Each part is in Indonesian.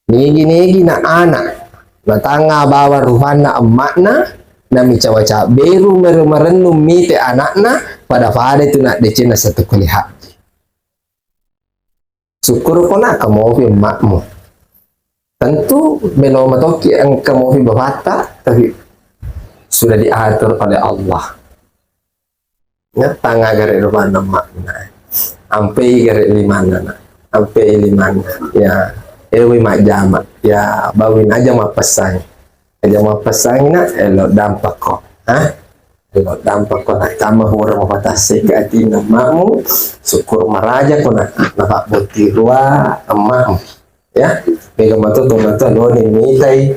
nigi na anak matanga bawa ruhana emakna nami cawaca beru merenung mite anakna pada itu nak decina satu kulihat syukur kona kamu emakmu tentu belum matoki yang kamu bapata tapi sudah diatur oleh Allah ya tangga garis ruhana emakna ampai garis limana ampai limana ya ewi mak jamak ya bawin aja mak pesang na elo dampak kok elo dampak kok nak tambah orang batasi ke hati makmu syukur maraja kok nak nampak bukti dua emakmu ya pegang mata lo ni mitai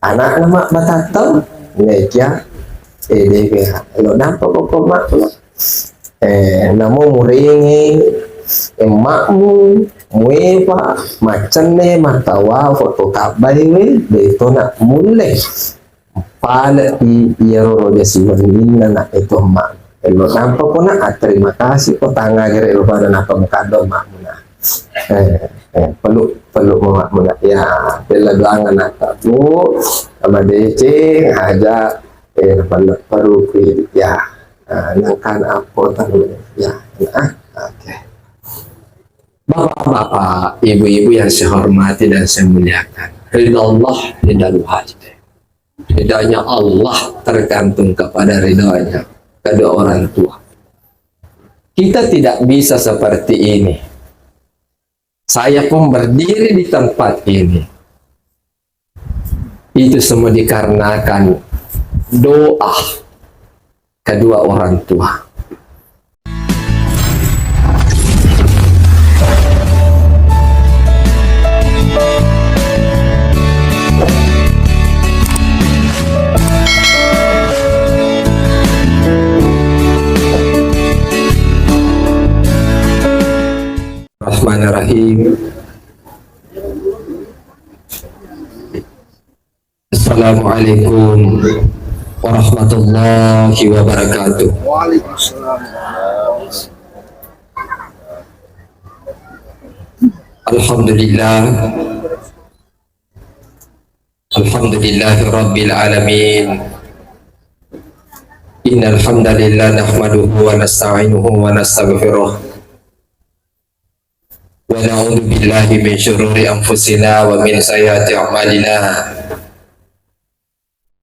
anak nama batata meja dia elo dampak kok mak namo muringi emakmu mueva macane matawa foto kabai we beto nak mulai pala iero dia siwalina na itu emak elo nampak ko na terima kasih ko tanga gere ilo pada na pamkado emakmu na peluk emakmu na ya bela doangan na tabu sama DC aja perlu ya nangkan apa tahu ya oke. Bapak-bapak, ibu-ibu yang saya hormati dan saya muliakan, ridha Allah, ridha wajib. Ridhanya Allah tergantung kepada ridhanya kedua orang tua. Kita tidak bisa seperti ini. Saya pun berdiri di tempat ini. Itu semua dikarenakan doa kedua orang tua. Bismillahirrahmanirrahim. Assalamualaikum warahmatullahi wabarakatuh. Waalaikumsalam. Alhamdulillah. Alhamdulillahi rabbil alamin. Innal hamdalillah nahmaduhu wa nasta'inuhu wa nastaghfiruh. Wa na'udzu billahi min syururi anfusina wa min sayyiati a'malina.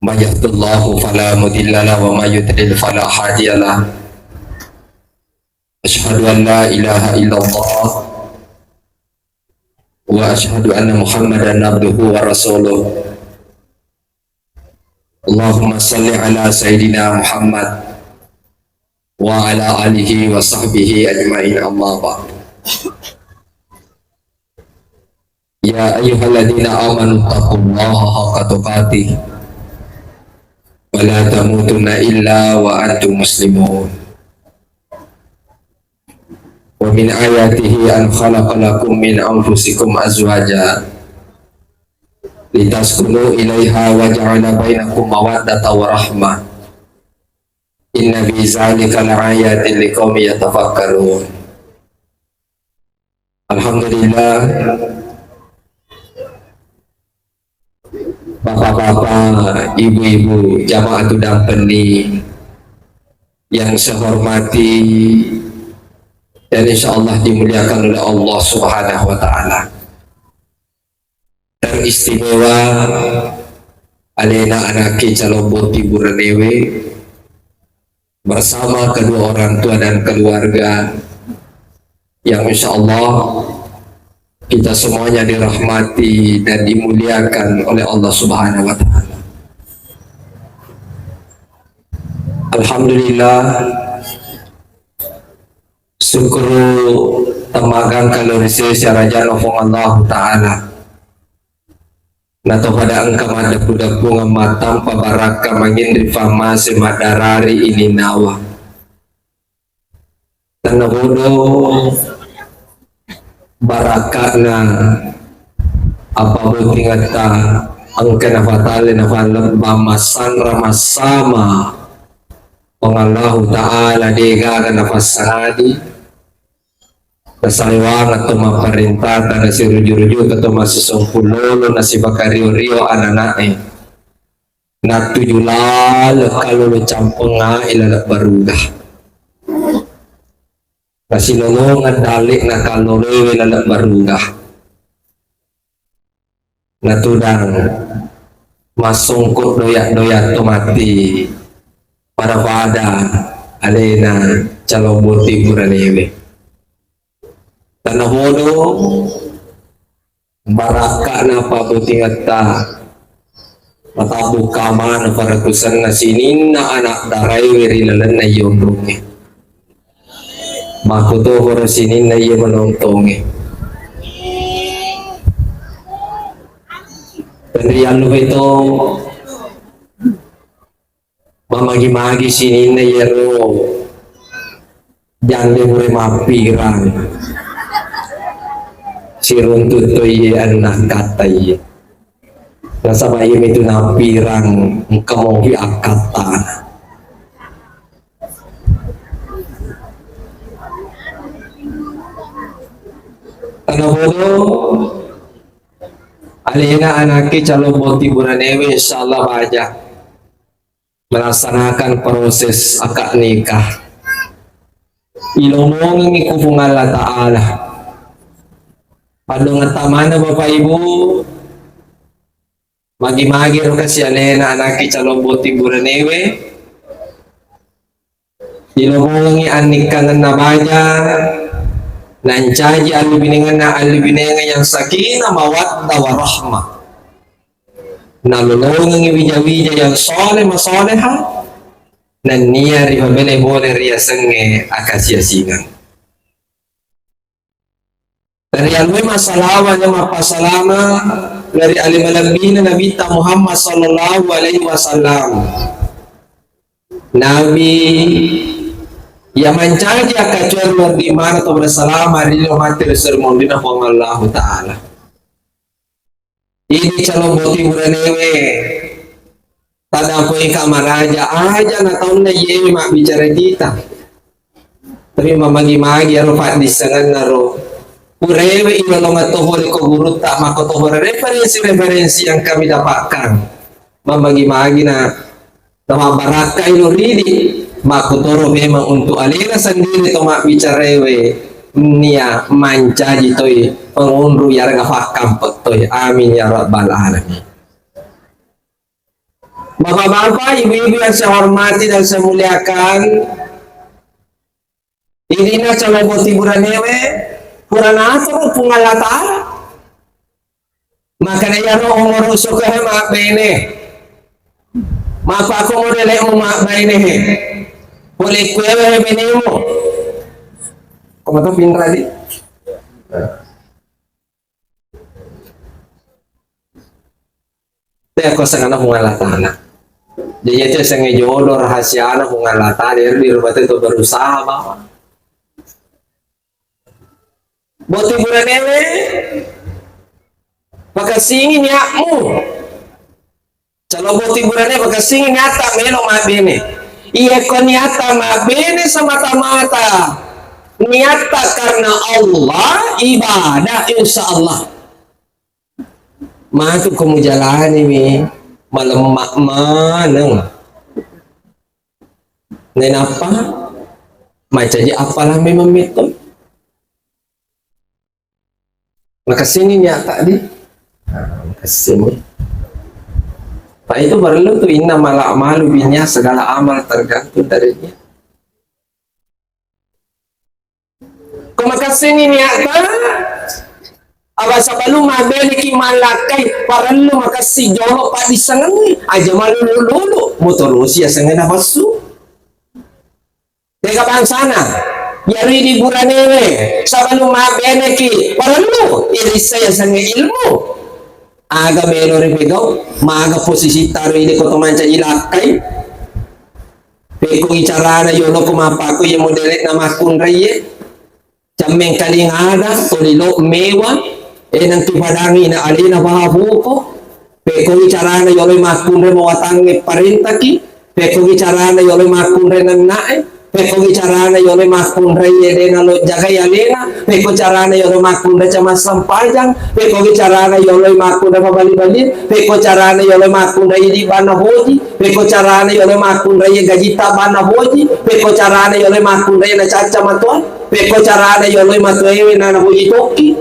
May yahdihillahu fala mudilla lahu wa may yudlil fala hadiya lahu. Asyhadu an la ilaha illallah wa asyhadu anna Muhammadan abduhu wa rasuluh. Allahumma salli ala sayyidina Muhammad wa ala alihi wa sahbihi ajma'in, amma ba'd. Ya ayyuhalladzina amanu taqullaha haqqa tuqatih wa la tamutunna illa wa antum muslimun. Wa min ayatihi an khalaqa lakum min anfusikum azwaja litaskunu ilaiha wa ja'ala bainakum mawaddatan wa rahmah. Inna fi dzalika laayatin liqaumin yatafakkarun. Alhamdulillah, bapak-bapak, ibu-ibu, jamaah tudang peni yang saya hormati dan insya Allah dimuliakan oleh Allah Subhanahu wa Ta'ala. Teristimewa alena anaki caloboti buranewe bersama kedua orang tua dan keluarga yang insya Allah kita semuanya dirahmati dan dimuliakan oleh Allah Subhanahu wa Ta'ala. Alhamdulillah, syukur temagang kalau secara janoh Allah Ta'ala. Nato pada engkau ada budak bunga matam pabaraka mangin rifama semadarari ini nawa. Tanahudo barakana apa bertingata angka nafatale nafalam bamasan ramasama pengallahu ta'ala dega nafasadi Nasaliwang atau maparintah na si ruju-ruju atau masih songkulolo na si bakario-rio ananae na tuyulal kalau lo campeng nga ilalak baruga na sinulungan dalik na kalau lo ilalak baruga na tudang masungkot doyak-doyak mati para pada alena calon buti buranewe tanah bodoh baraka na pabuting ta matabu kama na para kusan na sinin na anak daray wirilalan na yondonge makuto horo sinin na iyo manongtonge pendirian lo ito mamagi-magi sinin na yero jande mure mapirang si runtut to iye anak katay nasa bayim itu napirang kamohi akatan ano bodo alina anaki calon boti buranewe insyaallah banyak melaksanakan proses akad nikah ilomong ini kupungan Allah Ta'ala padung tamana Bapak Ibu magi-magi ro kasi alena anaki calon boti buranewe ilongongi anikan na baya nancaji alibinengan na alibinengan yang sakinah mawaddah warahmah nalulungi wija-wija yang soleh masoleha nan niya ribabele boleh ria senge akasia singang dari alwe masalawa na mapasalama dari alimalabina Nabi Muhammad sallallahu alaihi wasallam Nabi yang mencari akacuan di mana tu bersalama di mati sermon di nama Allah Ta'ala ini calon boti buranewe tada ko kamar aja na taon na yewe mak bicara kita tapi mamagi-magi aro pat disangan na ro urewe ilalong atohol ko guru tak makotohol referensi yang kami dapatkan mamagi-magi na baraka ilo ridi makotoro memang untuk alina sendiri to mak bicarewe nia manca jitoy pengundu ya ngafakam petoy amin ya rabbal alamin. Bapak-bapak, ibu-ibu yang saya hormati dan saya muliakan, ini na calon boti buranewe purana ato pungalata makanya yaro umur usukahe mak bene maka ako modele mo mak bene he boleh kuewe bene mo kung ito pinra di ako sa kana pungalata na jadi itu saya ngejodoh rahasia na pungalata dari di rumah itu berusaha bawa boti buranewe pakasingin yakmu kalau boti buranewe pakasingin nyata melo mabene iya ko nyata mabene semata-mata nyata karena Allah ibadah insyaallah maka kamu jalani mi malam maneng nen apa macaji apalah memang metode maka sini nyata di kesini Pak itu perlu tuh inna malah malu binya segala amal tergantung darinya maka sini nyata apa sebelum mabeli ki malakai perlu maka si jolo pak disangan aja malu lulu motor usia sangan apa su tega sana yari di buranewe sebelum mabene ki perlu iri saya sange ilmu aga melo repego maga posisi taruh ini koto manca ilakai peko icarana yono kumapaku ye modelet nama kunraye jameng kaling ada tolilo mewah nang tipadangi na alina bahabuko peko icarana yono makunre mawatangi parintaki peko icarana yono makunre nang nae Peko bicarana yole makun raya dena lo jaga yalena, peko carana yole makun da cama sampajang, peko bicarana yole makun da bali, peko carana yole makun da di bana hoji, peko carana yole makun raya gajita bana hoji, peko carana yole makun raya na caca matuan, peko carana yole matuewe na hoji toki.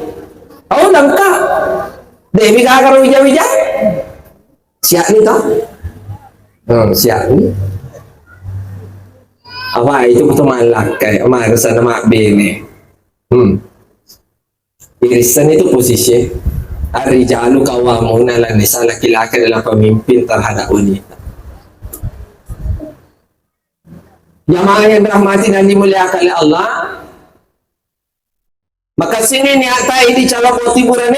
Oh langka, Dewi kakak wija, siap nih toh, siap nih. Apa itu pertemuan lakai, kesana mak bene. Irisan itu posisi Ar-rijalu qawwamuna 'alan nisa, laki-laki adalah pemimpin terhadap wanita. Jamaah yang dirahmati dan dimuliakan oleh Allah, maka sini niata ini cara buat hiburan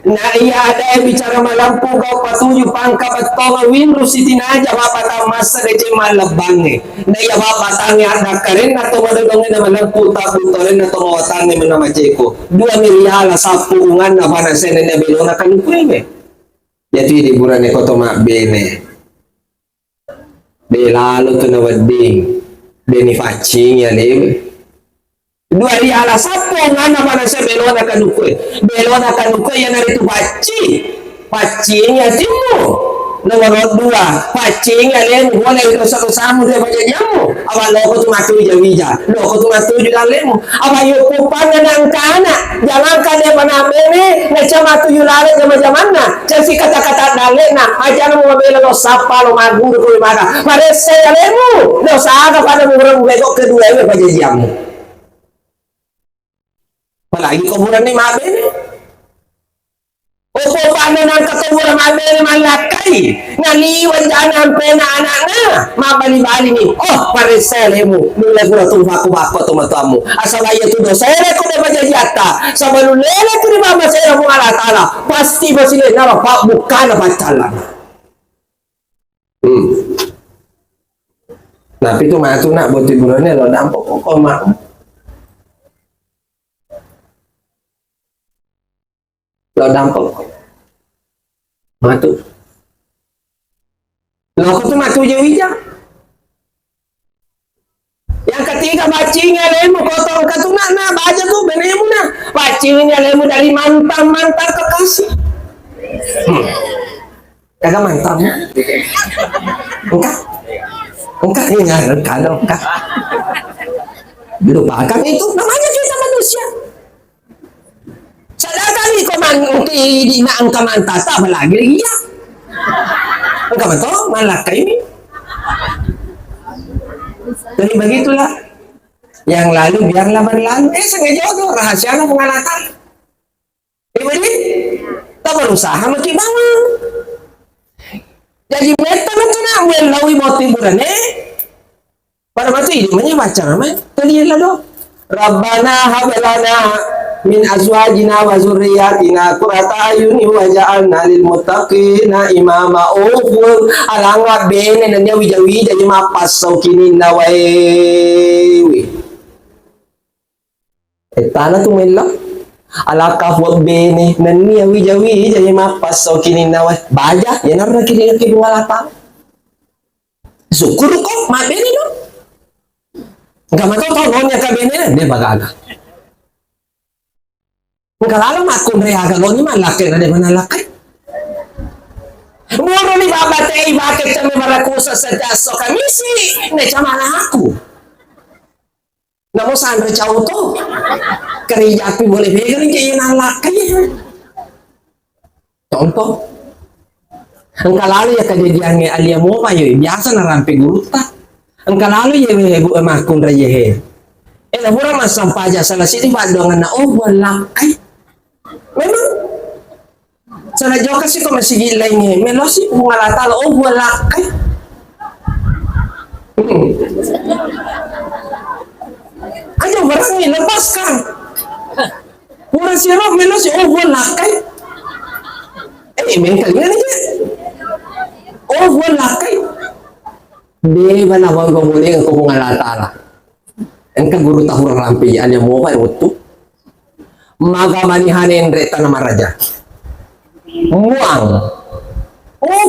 nah iya ada yang bicara malampu kau patuju pangka patonga winru sitina aja bapak masa de malabange na iya bapak tangi ada karen atau madonge na malampu taputoren atau mawatange menama jeko 2 milihala sapungan na panasene na belona kan kueme jadi hiburan ko to mak bene belalo to na wedding beni facing ya lebe 2 riala sapo ngana pada saya belona kanukue yang dari itu pacinya timu nomor 2 pacinya lemu boleh itu satu samu dia baca jamu apa loko tu matu wija loko tu matu juga lemu apa yuk kupangnya nangkana jangan kan dia mana bene neca matu yulale zaman-zamanna jadi kata-kata dalena aja mau bela lo sapa lo maguru ko mana pada saya lemu lo saga pada murang begok kedua ini baca jamu. Apalagi kuburan ni mabene. Opo paano nang katuburan mabene malakai. Naliwan dyan ang pena anak-anak. Mabali-bali ni. Oh, paresele mo. Nula ko na tumako tumatamu. Asalaya tudo. Sere ko na majajata. Sa malulele ko ni mama sere mo alatala. Pasti ba sila na buka na batala. Tapi itu matu nak buat hiburannya lo dampak kok mau. Lo dampak matu lo aku tuh matu jauh-jauh yang ketiga bacingnya lemu kotong katuna nah baca tuh benemu nah bacingnya lemu dari mantan kekasih kagak mantan enggak ini enggak lupakan itu namanya kita manusia. Sedangkan di di angka mantata lagi ya. Engkau betul malaka ini. Jadi begitulah. Yang lalu biarlah berlalu. Sengaja itu rahasia pengalatan. Ini tak berusaha mesti bangun. Jadi betul itu nak melawi motif bulan pada waktu ini baca nama terlihatlah doa. Rabbana hablana min azwajina wa zurriyatina qurrata ayuni waj'alna lil muttaqina imama ufur alanga bene nanya wija-wija lima pasau kini nawaewi etana tu mela alaka fuak bene nanya wija-wija lima pasau kini nawai baja ya narna kini walata syukur kok ma bene no enggak matau nonya ka bene dia bagaga. Kalau makun reaga lo ni malaki na de manalaki. Muro ni babatay bakit kami marakusa sa daso kamisi na chamana aku. Namo saan recaw to. Kerja api boleh begarin kaya nalaki. Contoh. Ang kalalo ya kejadian alia mo pa yo biasa na rampi guruta. Ang kalalo ya makun reaga. Nabura masampaja salah sini badongan na walakay. Memang sana jauh kasi kung masigilay niya melosi pungalatala walakay aja barang lepaskan pura sirap melosi walakay mengkalinya niya walakay di ba nawag ko muli ang pungalatala ang kaguru tahurang rampi yan yung mukha yung utuk magamanihanin reta na maraja muang Oh,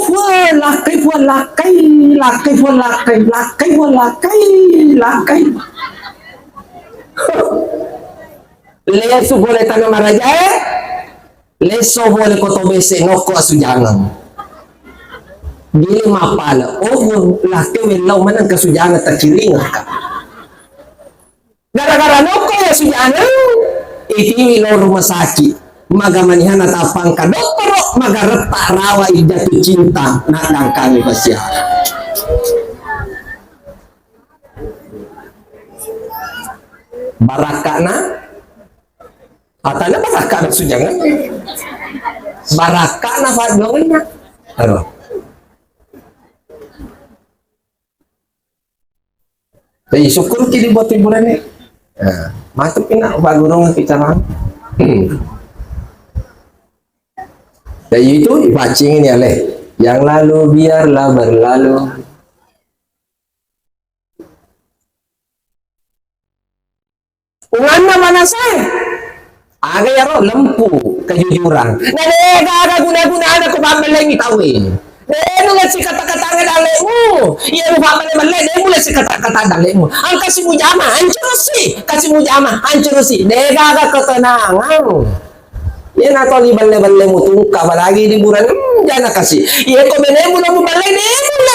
lakai buat lakai, lakai buat lakai, lakai buat lakai, lakai. Leso boleh tangan maraja, leso boleh koto bese noko asujangan. Gili mapala, oh lakai welau mana kasujangan takiring ka. Gara-gara noko ya sujangan, iti lo rumah sakit. Magamanihan at apang ka doktor magarata rawa jatuh cinta nadang kami pasya. Baraka na atana baraka na sujangan. Baraka na fadlongin na. Ano? Jadi syukur kini buat hiburan ni. Masukin na bago nung bicara. Jadi itu dipacingin ya leh. Yang lalu biarlah berlalu. Ungan mana saya? Aga ya roh lempu kejujuran. Nene aga guna-guna aku pameleng itawin. Nene nggak si kata-kata ngadalemu. Iya lu pameleng nene mulai si kata-kata dalemu. Ang kasih mujama hancur sih. Kasih mujama hancur sih. Nene aga ketenangan. Yan atau di balai-balai mutung apalagi di bulan jangan kasih. Iya kau menemu namu balai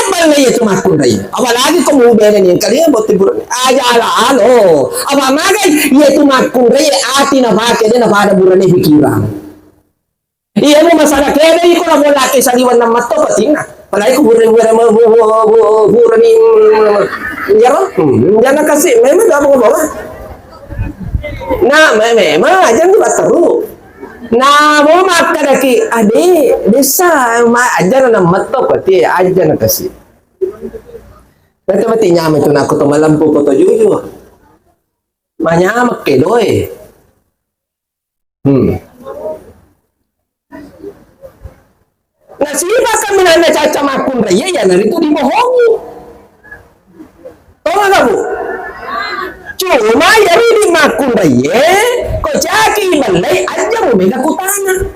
balai itu makun raya. Apalagi kau mau beli ni kalian buat di bulan aja lah alo. Apa magai iya itu makun raya ati na pakai dia na pada bulan ni pikiran. Iya mo masalah kaya ni kau nak laki saliwan na mato patina. Apalagi kau bulan ni jangan kasih. Memang dah mau bawa. Nah memang jangan buat terus. Nah, mau makan lagi, adik, desa, ajar na mato pati, ajar na kasi. Pero pati nyaman ito na ako tumalampo ko to juju. Manyamak ke doy. Nasiba kami na nacacamakun raya, yan narito di bohongi. Tama na po. Cuma yari di makun raya, ko jaki balay aja mo mega kutana.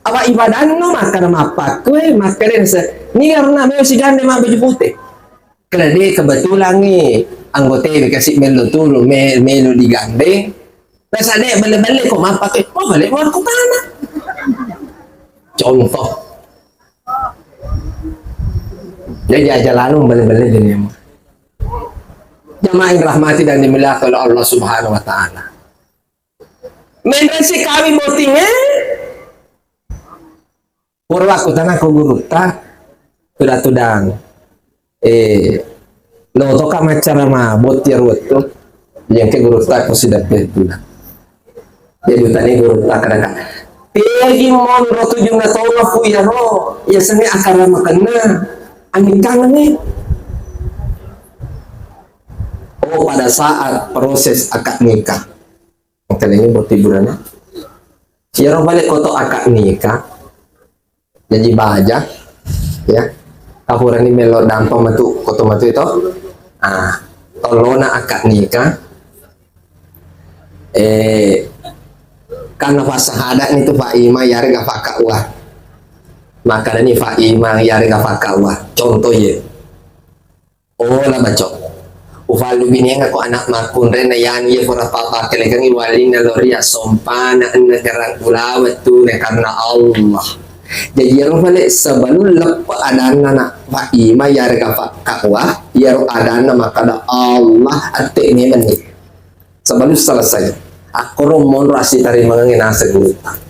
Apa ibadah no makan apa kue makan sa ni karena may si gande mabaju putih. Kalau dia kebetulan ni anggota dikasih melo tulu melo di gande. Nasa dia balik-balik kok mapak oh balik mo kutana. Contoh. Jadi jalan balik-balik dia mo. Jamaah yang rahmati dan dimuliakan oleh Allah Subhanahu wa taala. Menresi kami motingnya purwa ko tanah ko guru ta tudang lo to ka macara ma botir wato yang ke guru ta ko sidak petula. Jadi tani guru ta kadang pegi mon ro tujung na tawla fu ya ro ya sene akara makanna angin kangen ni. Oh, pada saat proses akad nikah. Kali ini buat hiburannya. Siapa balik koto akad nikah. Jadi baja. Ya. Kapuran ini melo dampo matu koto matu itu. Tolona akad nikah. Karena fasahada itu Pak Ima yari gak fakawah. Maka ini Pak Ima yari gak fakawah. Contoh ya. Oh lah bacok. Ufalu bini nga ko anak makun rin na yan iya pura papa kalagang iwalin na loria sompana ang nagarang ulawat tu na karena Allah. Jadi yaro balik sebelum lepa adana na Pak Ima yari ka kakwa yaro adana makada Allah ate ini menit. Sebelum selesai aku romon rasi tari mengenasa gulutan.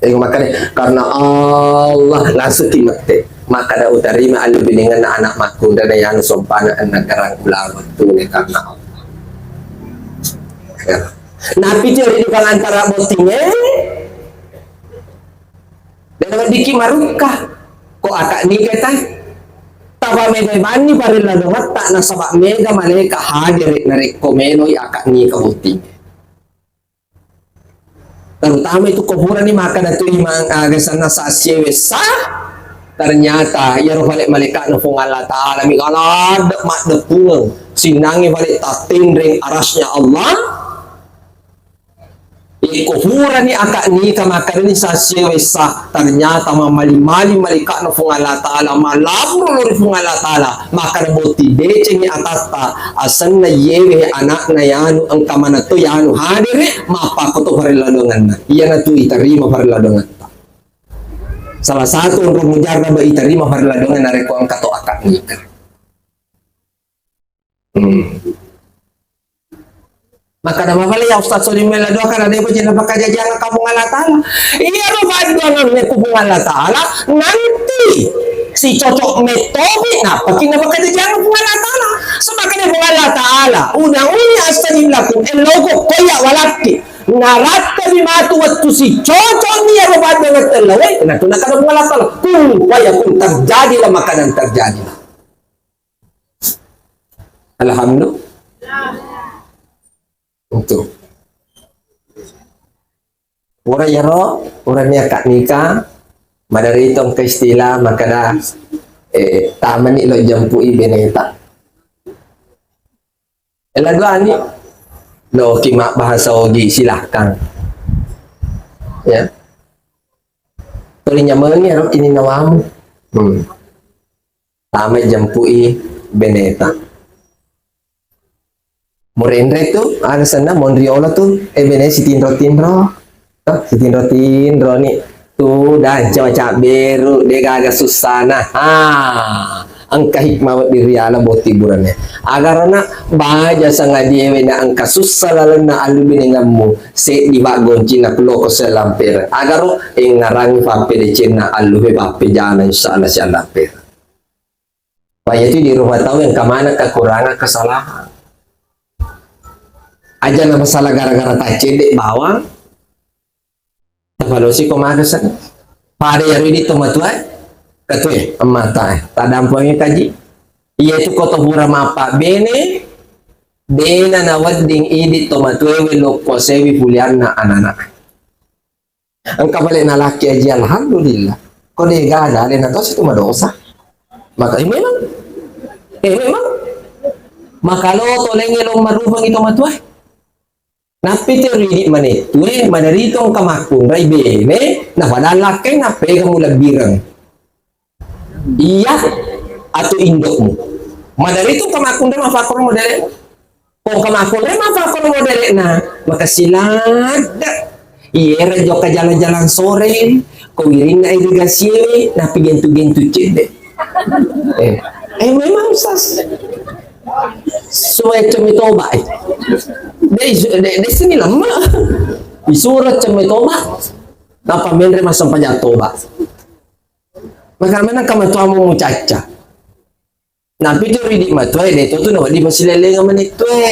Jadi makanya karena Allah langsung timete. Maka da utarima alubiningan na anak makunda na yang sompana ang nagarang ulawat tunay karena Allah. Napi cari di antara botingnya dan diki maruka ko akak nikah ta tapa mega bani parila dongat tak nasabak mega maleka hadir na rekomenoy akak nikah boting. Terutama itu kuburan ni maka datu imang agasan na sa asyewesa. Ternyata ya balik malaikat na pong Allah Ta'ala mikala mak depung sinangi balik tatin ring arasnya Allah Di kuhuran ni akak ni kamakan ni sa siwesa ternyata mamali-mali malika no fung Allah Ta'ala malabro lori fung Allah Ta'ala maka boti deceng ni atas ta asan na yewe anak na yanu ang kamana to yanu hadire mapa ko to pariladongan na iya na tu itarima pariladongan ta salah satu untuk mujarna ba itarima pariladongan na reko ang kato akak ni maka nama balik ya Ustaz Sodim Melado karena dia berjana pakai jajangan kampung Allah Ta'ala iya robaduangan ni kampung Allah Ta'ala nanti si cocok metobi nah pakai nama pakai jajangan kampung Allah Ta'ala semakin kampung Allah Ta'ala unang-unya astajib lakum logo koyak walaki narata bimatu waktu si cocok ni ya robaduangan terlawai nah tunakan kampung Allah Ta'ala kun wayakun terjadilah makanan terjadi Alhamdulillah untuk orang yaro orang yang kak nikah madari tong ke istilah makana taman ni lo jampui beneta elaga ni lo kimak bahasa ogi silahkan ya tolinya meni ro ini nawamu taman jampui beneta Morendre tu ada sana Monriola tu bene si Tindro si Tindro ni tu dah macam beru dia agak susah nah angka hikmah diri ala boti burannya agar anak baja sangat dia na angka susah lalu na alu binengamu se di bagon Cina pulau ko selampir agar ngarangi pape de Cina alu he pape jana insyaallah selampir banyak itu di rumah tahu yang kemana kekurangan kesalahan aja na masalah gara-gara tak cedek bawang kalau si komagasan pare yari di tomatuai katue amata tadampangnya kaji iya itu koto hura mapa bene dena na wadding idi tomatue welo kosewi pulian na anak angka balik na laki aja alhamdulillah kok dia gak ada na tos itu madosa maka memang maka lo tolengin lo marufang itu matuai napi teori mane tue madaritong kamakun ray bene na padala kay na pega mo lagbirang iya atau indok mo madaritong kamakun ray mafakor mo dere kung kamakun ray mafakor mo dere na makasilad iya radyo ka jalan-jalan sore kung iring na irigasi na pigentu-gentu cede memang sas suwe cemitoba di sini lama disurat cemitoba apa menre masam pajak toba maka mana kamu tuamu mucaca napi tu ridik matue de tu no di masilele ngamanitue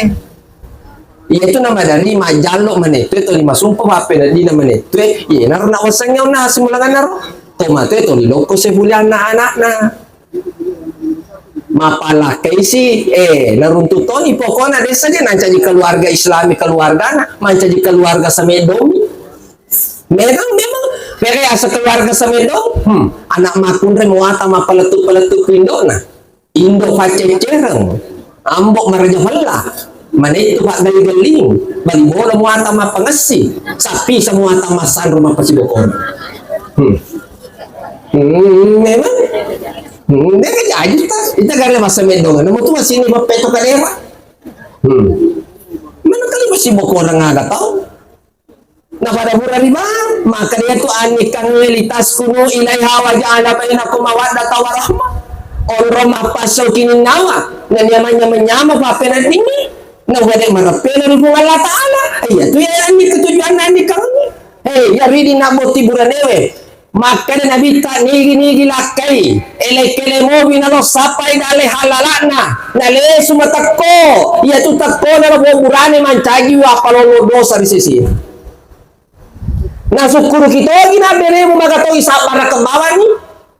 iya tu nama dari majalok manitue tu lima sumpah apa di nama manitue iya naruna wasangnya na simulangan naro tomate tu loko sebulan anak na mapalah kaisi naruntutoni pokoknya desa saja nancaji keluarga Islami keluarga na mancaji keluarga samedomi memang pere asa keluarga samedom anak makundre muata mapaletuk pindo na indo pacecereng ambok maraja hela mana itu pak gali-galing bali bola muata mapangesi sapi semuata masan rumah pasidokon memang dia kan aja kita gak ada masa mendongan namun tuh masih ini bapeto kalera mana kali masih boko orang agak tahu nah pada murah riba maka dia tuh anikan welitas kuno ilai hawa ja'ala bainakum mawaddah warahmah orang pasal kini nawa dan namanya menyama papena tinggi nah wadek marapena rupung Allah Ta'ala iya tuh ya ani ketujuan ani kami ya ridi naboti buranewe maka nabi tak nigi lakai ele mobi nalo sapai dale halalana nale sumatako ia tu takko nalo burane mancaji wa kalau dosa di sisi nah syukuru kita lagi nabi mo magato isa para kembawan ni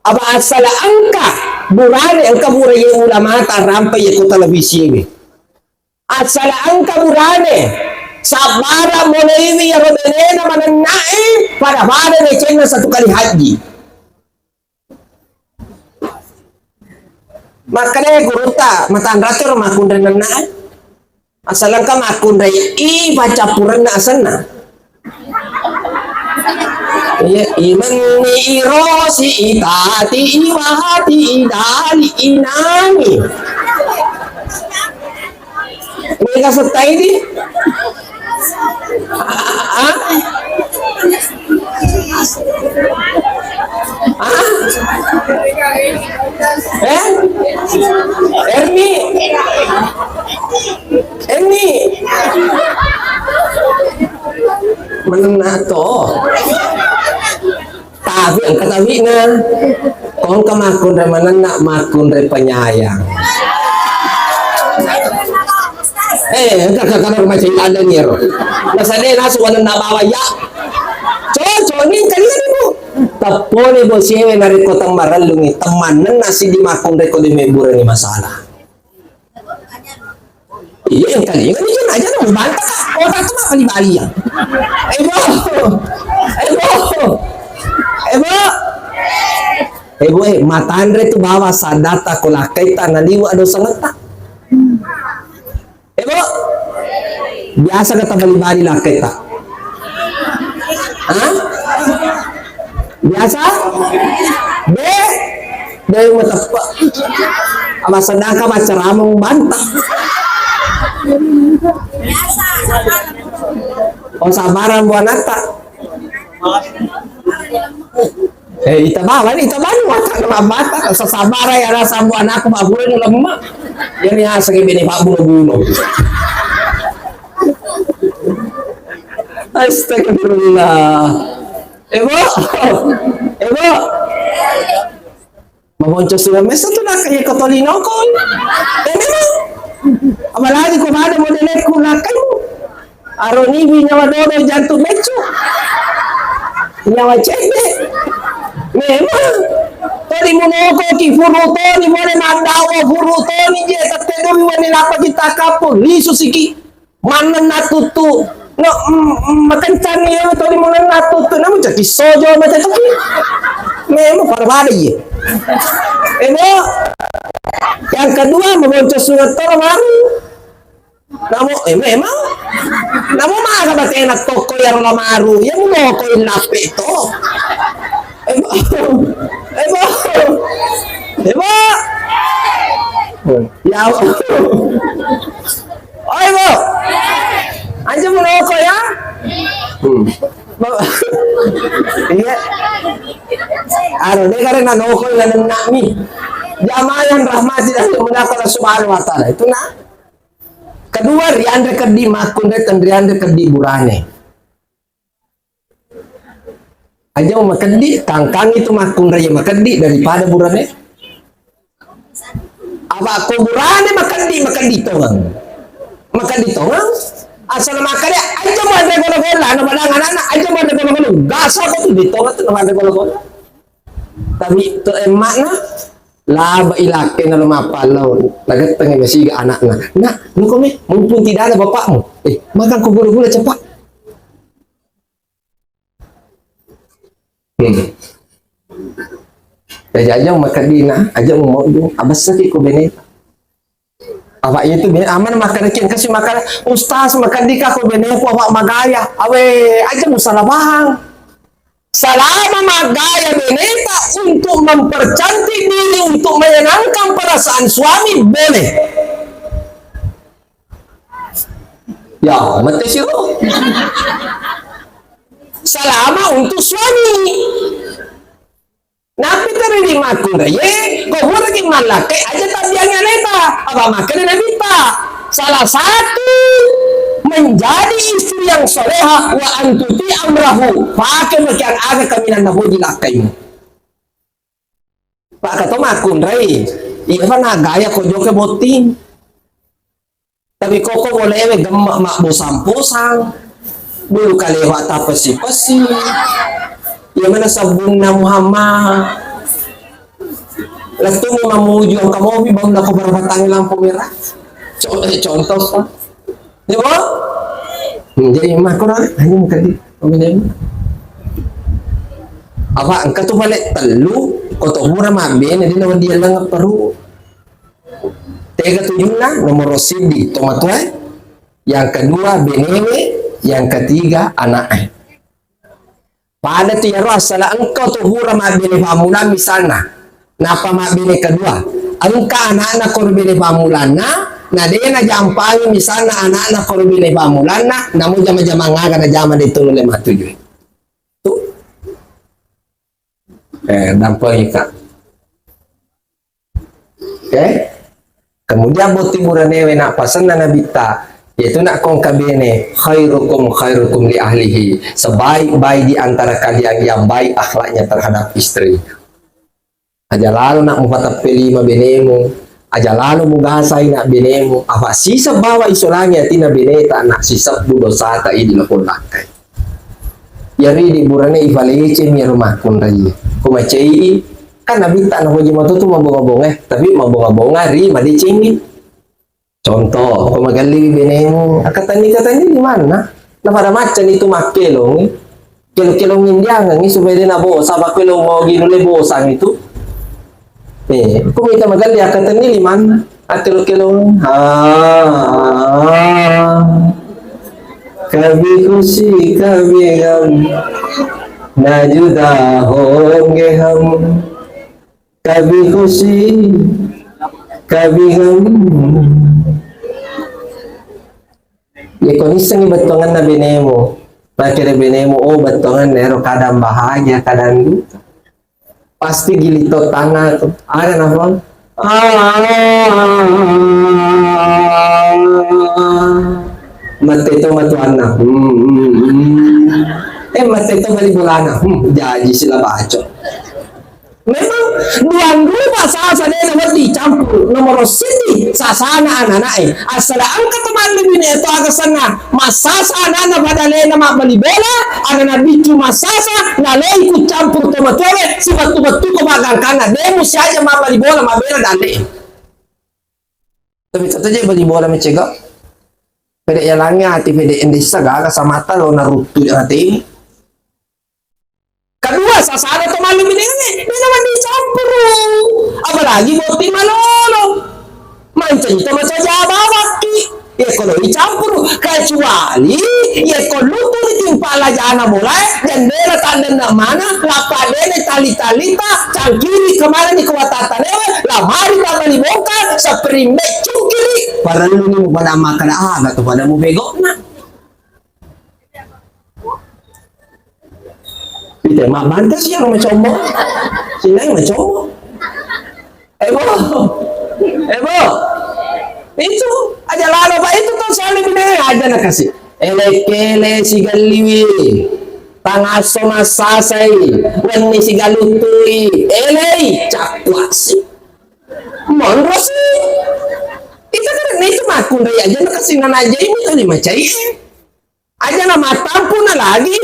aba asala angka burane angka buraye ulama ta rampai ya televisi ni asala angka burane sabara mulai ya robenena mananai pada recehnya satu kali haji makanya guruta matan ratur makun renana asalan ka makun ray baca puran na asana Iya, iman ni irosi itati iwati idali inani. Ini kasih ini. Ah? Ah? Erni? Erni? Mana to? Tapi ang katawi na kung kamakun rin manana makun rin penyayang. Kakak masih ada nih ro. Nasade nasu wanan nabawaya. Ning kalian ibu. Tapone bo siya nari ko tang maralungi tamanan nasi di makun rin ko di may bura ni masalah. Iya yang kalian ini kan aja mau bantah ka. Otak tuh apa di Bali ya? Ebo, mata Andre tu bawa sadata kulakai tanaliwa ado sangata. Ebo, biasa kata bali-bali lakai ta. Hah? Biasa? Dari matapa. Ama sedangka macaramang bantah. Biasa. O sabaran buwan nata. Itabawan wata na mabata sa sabara ya nasa buwan ako mabuhay ng lamma. Yan yung sa gibi ni Pak Buno-Buno. Astagfirullah. Ebo. Maboncho sila mesa to na kaya katolino ko. Memang. Apalagi kung ada mo dinet ko lakay mo. Araw ni nyawa dodo jantung mecu. Nyawa cende. Memang. Tadi mo noko ki furuto ni mo na mandawa furuto ni je tatendo mo ni napa kita kapon. Liso siki. Manan natutu. No makancan ni yo tadi mo na natutu na mo jadi sojo macam tu. Memang parwari. Yang kedua membaca surat baru. Memang namu mah ba enak toko yang lamaru yang loko nape to. Ya. Ibu. Anjir meloko ya? Iya. Aro ne karena noko yang nami. Jamaah yang rahmati dan mendapat subhanahu wa ta'ala itu nah. Kedua riande kedi makun dan riande kedi burane. Aja mau makedi kangkang itu makun raya makedi daripada burane. Apa aku burane makedi tongang. Makedi tongang asal makanya aja mau ada gola-gola nama anak aja mau ada gola-gola gasa kok tuh ditongang tuh nama ada gola-gola. Tapi itu emakna laba ilake na lumapalaw nagatang masiga anak na nuko me mumpung tidak ada bapakmu makan ko gula-gula cepat aja makan dina aja mau dong abas sakit ko beneta apa itu ben aman makan kin kasih makan ustaz makan dika ko beneta apa magaya awe aja musalabang selama magaya beneta untuk mempercantik diri untuk menyenangkan perasaan suami boleh. Ya, mati siro. Selama untuk suami. Napi terima kurye, kau lagi malake aja tabiannya neta. Apa makan neta? Salah satu menjadi istri yang soleha wa antuti amrahu pakai makian aga kaminan na hoji lakay pak kato makun ray iya pa nagaya ko joke boting tapi koko boleh gemak mak bosang-bosang bulu kalewa ta pesi-pesi iya mana sabun na Muhammad lalu mo mamuju ang kamobi bang nako barabatang lampu merah contoh sa di ba? Jadi mah ko na hanya makadi pamilya apa angka tu balik telu ko to mura mabe na din naman dia lang paru tega tujuh na nomor sidi tomatue yang kedua benewe yang ketiga anak Pada tu ya Rasulullah engkau tu hura mabini pamula misalnya. Napa mabini kedua? Engka anak-anak korbini pamulana, na dia na jampai misalnya anak-anak korbini pamulana, namun jama-jama ngaga na jama dito nule matuju. Tu. Dampai ka. Kemudian buti buranewe nak pasan na nabita, yaitu nak kong kabine khairukum li ahlihi, sebaik-baik di antara kalian yang baik akhlaknya terhadap istri. Aja lalu nak mempatap lima benemu, aja lalu mugasai nak benemu, apa sisa bawa isolanya tina beneta nak sisa budosa ta idi lapon lakai. Yari di burane ivalece mi rumah kun rai. Kumacei kan nabita na hoji matu tu mabonga-bonga, tapi mabonga-bonga ri madi cingin. Contoh, kumagali benemu, katani di mana? Na pada macan itu makelong. Kilo-kilong indiang ngi supaya dia nabo sabak kilo mau ginule bosang itu. Kung ita magali akatan ni liman at kilo-kilo kabhi khushi kabhi gam na juda honge hum kabhi khushi kabhi gam. Ya kung isang ibatongan na binemo, makira binemo batongan nero kadang bahagia kadang duka. Pasti gilito tanah ada apa? Mati itu matu anak. Mati itu balik bulana. Jadi sila baca. Memang dua bahasa dia dapat dicampur nomor sini sasana anak-anak asal angkat teman lebih itu agak sana masasa anak-anak pada lena mak beli bola anak-anak bicu masasa nalai ikut campur tomatole si batu-batu ke bagang kanan demo saja mak beli bola mak bela dale tapi tak saja beli bola mencegah pede yalangnya hati pede endesa gak sama mata lo narutu hati. Kedua, sasana to malu ini naman dicampur. Apalagi boti malolo. Mancing ito masaja bawaki. Kalau dicampur, kecuali kalau luto ditimpa jana mulai dan bela tanda na mana, lapadene tali-talita, cangkiri kemana ni kewatatan lamari tangan dibongkar, seperime cungkiri. Para lu ni mo pada makan agak to pada mo bego na. Kita mak bantas yang mencoba, sinang mencoba. Ebo, itu aja lalu pak itu tuh saling bina aja nak kasih. Ele si galiwi, tangaso masasai, wani si galutui, ele cakwasi, monrosi. Itu kan itu makun daya aja nak kasih nana aja ini tuh lima cai. Aja nama tampu na lagi.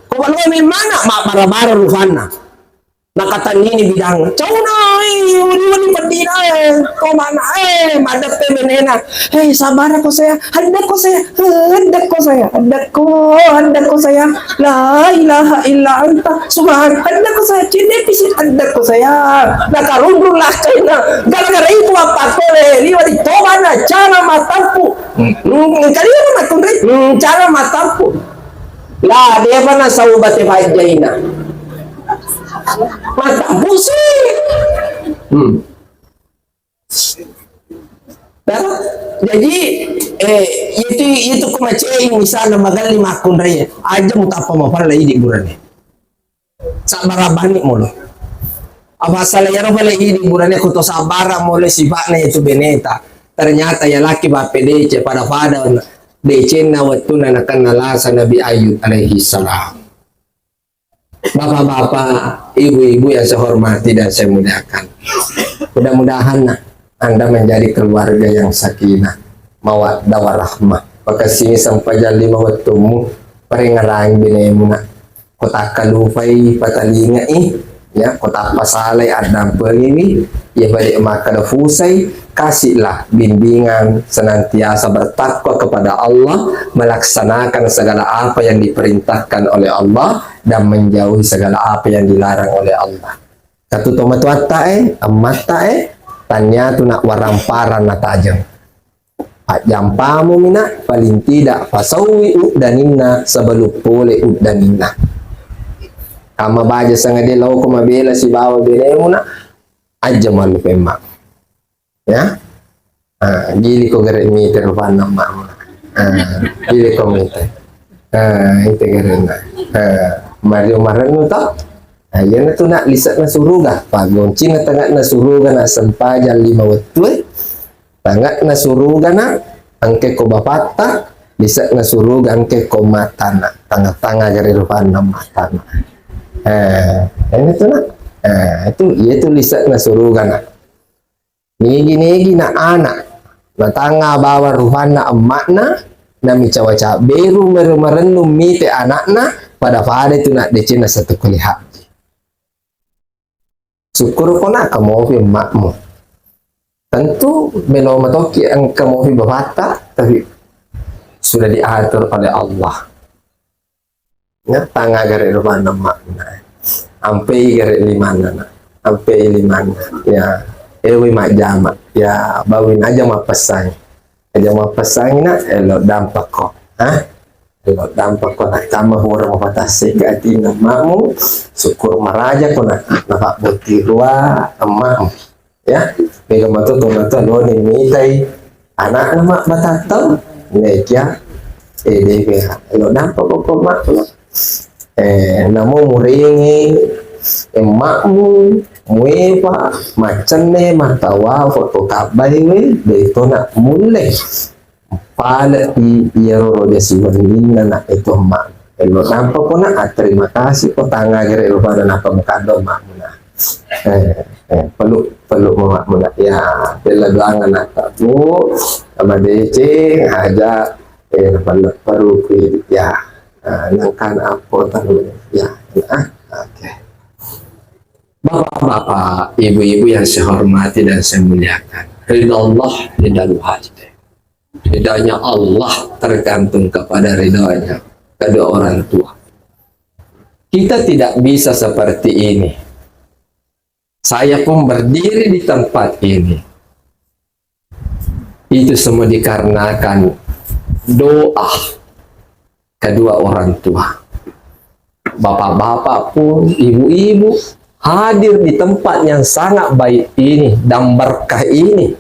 Kung may mana, mapara-bara rufana. Nakatan nini bidang, caw na, wali-wali pandina, kumana, madat pemenena. Sabar ako saya, handak ko saya. La ilaha illa anta, subhan, handak ko saya, cinipisit, handak ko saya. Nakarundong lakay na, gara-gara ito apatole, liwali toba na, cara matampu. Kalian matundray, cara matampu. Lah dia mana saubate fajjaina mata pusing jadi itu kumacei misalnya magali makun raya aja muta apa mau pala idi burane sabarabani molo apa salah ya pala idi burane kuto sabara molo sifatnya itu beneta ternyata ya laki bapedece pada DC na waktu nanakan nalasa Nabi Ayub alaihi salam. Bapak-bapak, ibu-ibu yang saya hormati dan saya muliakan. Mudah-mudahan Anda menjadi keluarga yang sakinah, mawaddah warahmah. Maka sini sampai jam 5 waktumu, paringarang binemu na. Kota kalufay patalinga ya kota pasalay adang ini ya balik maka fusay kasihlah bimbingan senantiasa bertakwa kepada Allah, melaksanakan segala apa yang diperintahkan oleh Allah dan menjauhi segala apa yang dilarang oleh Allah. Katu tomatuata amata tanya tu nak waramparan na tajam. Jampamu mina paling tidak pasawi udanina sebelum pole udanina. kama baja sanga de law ko mabela si bawa benemuna aja malu pemak ya. Gili ko gare meter pa na mama. Gili ko meter. Itu gare na. Mario marano ta. Yan na to na lisat na suruga. Pagoncin na tangak na suruga na sampajan 5 wetwe. Tangak na suruga na angke ko bapata. Lisat na suruga angke ko matana. Tanga-tanga gare rupan na matana. Yan ito na. Itu lisat na suruga na. Nigi-nigi na anak. Natanga bawa ruhana emakna nami cawaca beru meru mite anakna pada itu nak decina satu kali haji. Syukur kona kamu emakmu. Tentu belum matoki ang kamu bapata tapi sudah diatur oleh Allah. Ya tanga gare ruhana emakna. Ampai gare limana. Ampai limana. Ya. Ewi mak jamak ya bawin aja mak pesang aja mak pesang na elok dampak kok elok dampak kok nak tambah orang patase ke hati makmu syukur maraja kok nak buti rua emak ya mega matu tomato lo ni mitai anak mak batato nekia deke elok dampak kok mak namu muringi emakmu muepa macam ne matawa foto kabai we beto nak mulai pada iero dia siwandina nak itu mak elo nampak ko na terima kasih ko tanga gere lo pada napa mukado mak muna perlu mak muna ya bela doangan nak tu sama DC aja perlu ya nangkan apa tahu ya oke. Bapak-bapak, ibu-ibu yang saya hormati dan saya muliakan, ridha Allah ridha hati. Ridhanya Allah tergantung kepada ridhanya kedua orang tua. Kita tidak bisa seperti ini. Saya pun berdiri di tempat ini. Itu semua dikarenakan doa kedua orang tua. Bapak-bapak pun, ibu-ibu hadir di tempat yang sangat baik ini dan berkah ini.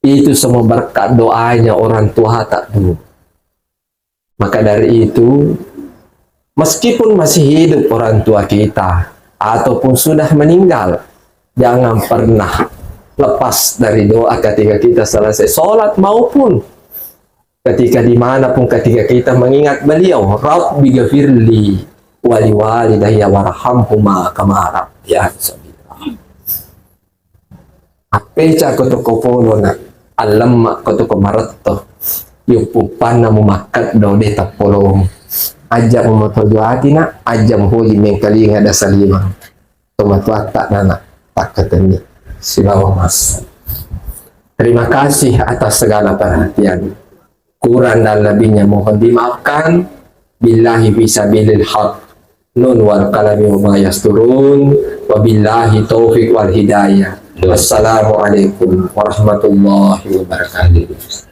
Itu semua berkat doanya orang tua tak dulu. Maka dari itu, meskipun masih hidup orang tua kita ataupun sudah meninggal, jangan pernah lepas dari doa ketika kita selesai sholat maupun ketika dimanapun ketika kita mengingat beliau, Rabbi ghafirli wali walidayya warhamhuma kama rabbayani shaghira. Apecha kotoko pono na alam kotoko maratto yupupana mumakat do de tapolong aja motojo atina aja hoji mengkalinga da salima tomatuata tak nana tak ketemi silawa mas. Terima kasih atas segala perhatian. Kurang dan lebihnya mohon dimaafkan. Billahi fisabilil haq. Nun wal qalami wa ma yasturun. Wabillahi taufiq wal hidayah. Wassalamualaikum warahmatullahi wabarakatuh.